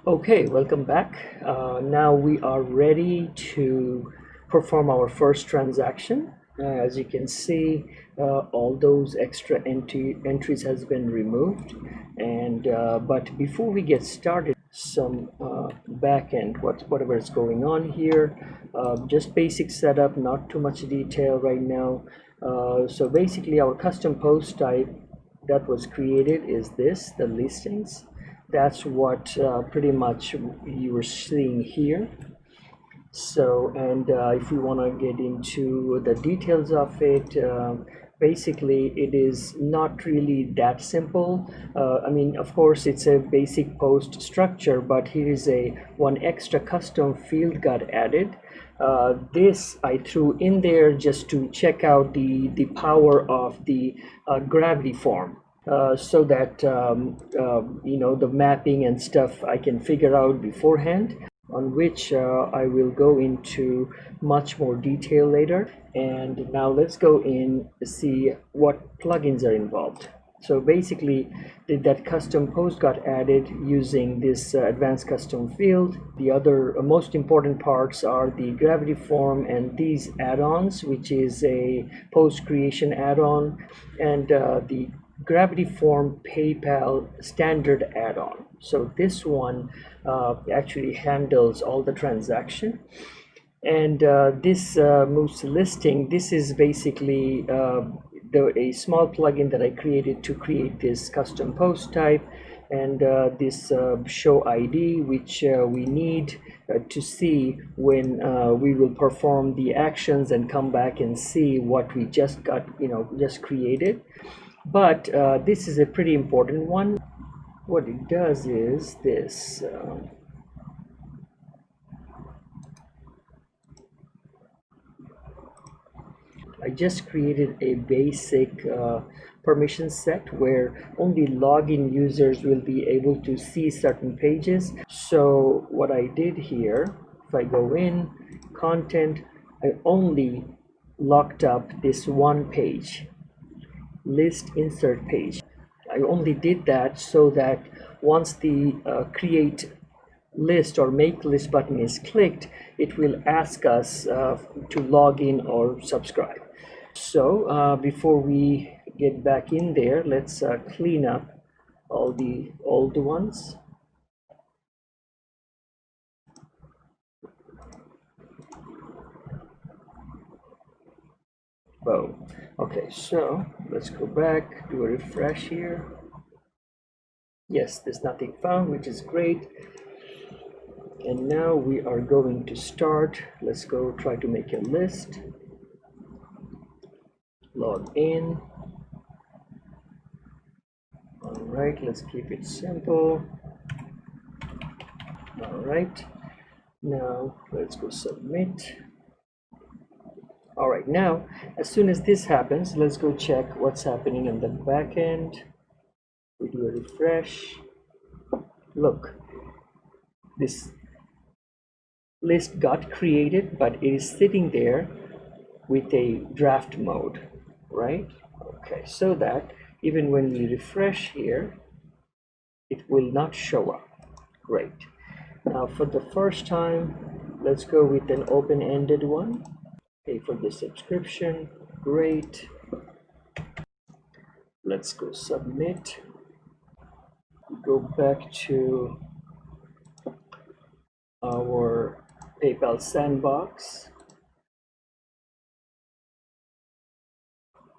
Okay, welcome back. Now we are ready to perform our first transaction. As you can see, all those extra entries has been removed. And but before we get started, some back end, whatever is going on here, just basic setup, not too much detail right now. So basically, our custom post type that was created is this, the listings. That's what pretty much you were seeing here. So, and if we want to get into the details of it, basically it is not really that simple. I mean, of course, it's a basic post structure, but here is a one extra custom field got added. This I threw in there just to check out the power of the gravity form. So that you know, the mapping and stuff I can figure out beforehand, on which I will go into much more detail later. And now let's go in to see what plugins are involved. So basically that custom post got added using this advanced custom field. The other most important parts are the gravity form and these add-ons, which is a post creation add-on, and the gravity form PayPal standard add-on. So this one actually handles all the transaction. And this moves to listing. This is basically a small plugin that I created to create this custom post type, and this show ID, which we need to see when we will perform the actions and come back and see what we just got, just created. But this is a pretty important one. What it does is this. I just created a basic permission set where only login users will be able to see certain pages. So what I did here, if I go in, content, I only locked up this one page, list insert page. I only did that so that once the create list or make list button is clicked, it will ask us to log in or subscribe. So before we get back in there, let's clean up all the old ones. Oh, okay, so let's go back, do a refresh here. Yes, there's nothing found, which is great. And now we are going to start. Let's go try to make a list. Log in. All right, let's keep it simple. All right, now let's go submit. All right, now as soon as this happens, let's go check what's happening in the back end. We do a refresh. Look, this list got created, but it is sitting there with a draft mode, right? Okay, so that even when we refresh here, it will not show up. Great. Now for the first time, let's go with an open-ended one. Pay for the subscription. Great. Let's go submit. Go back to our PayPal sandbox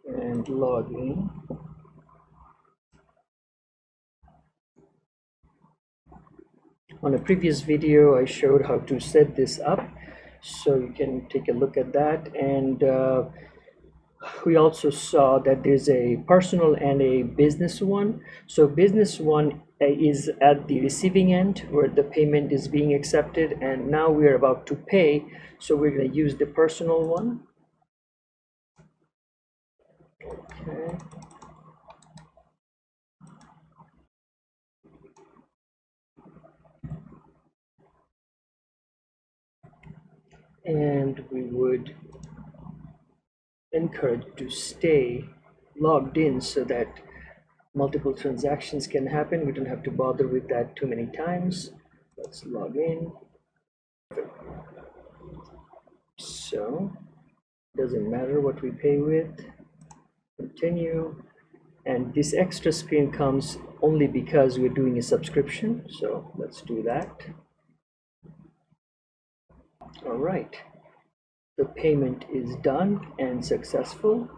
and log in. On a previous video, I showed how to set this up, so you can take a look at that. And we also saw that there's a personal and a business one. So business one is at the receiving end where the payment is being accepted, and now we're about to pay, so we're going to use the personal one. Okay. And we would encourage to stay logged in so that multiple transactions can happen. We don't have to bother with that too many times. Let's log in. So doesn't matter what we pay with. Continue. And this extra screen comes only because we're doing a subscription. So let's do that. All right. The payment is done and successful.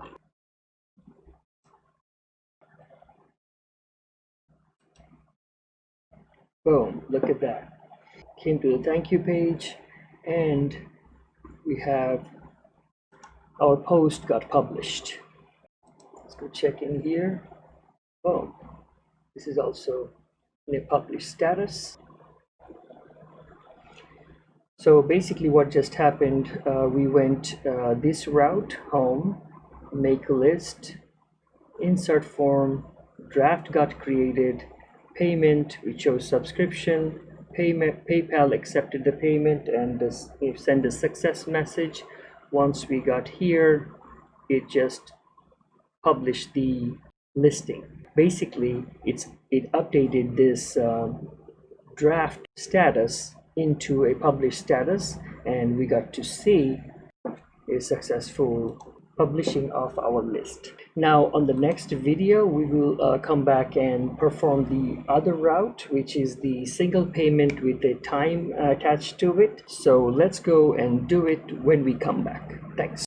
Boom, look at that. Came to the thank you page and we have our post got published. Let's go check in here. Boom. This is also in a published status. So basically what just happened, we went this route, home, make a list, insert form, draft got created, payment, we chose subscription, PayPal accepted the payment and we send a success message. Once we got here, it just published the listing. Basically, it updated this draft status into a published status, and we got to see a successful publishing of our list. Now on the next video we will come back and perform the other route, which is the single payment with a time attached to it. So let's go and do it when we come back. Thanks.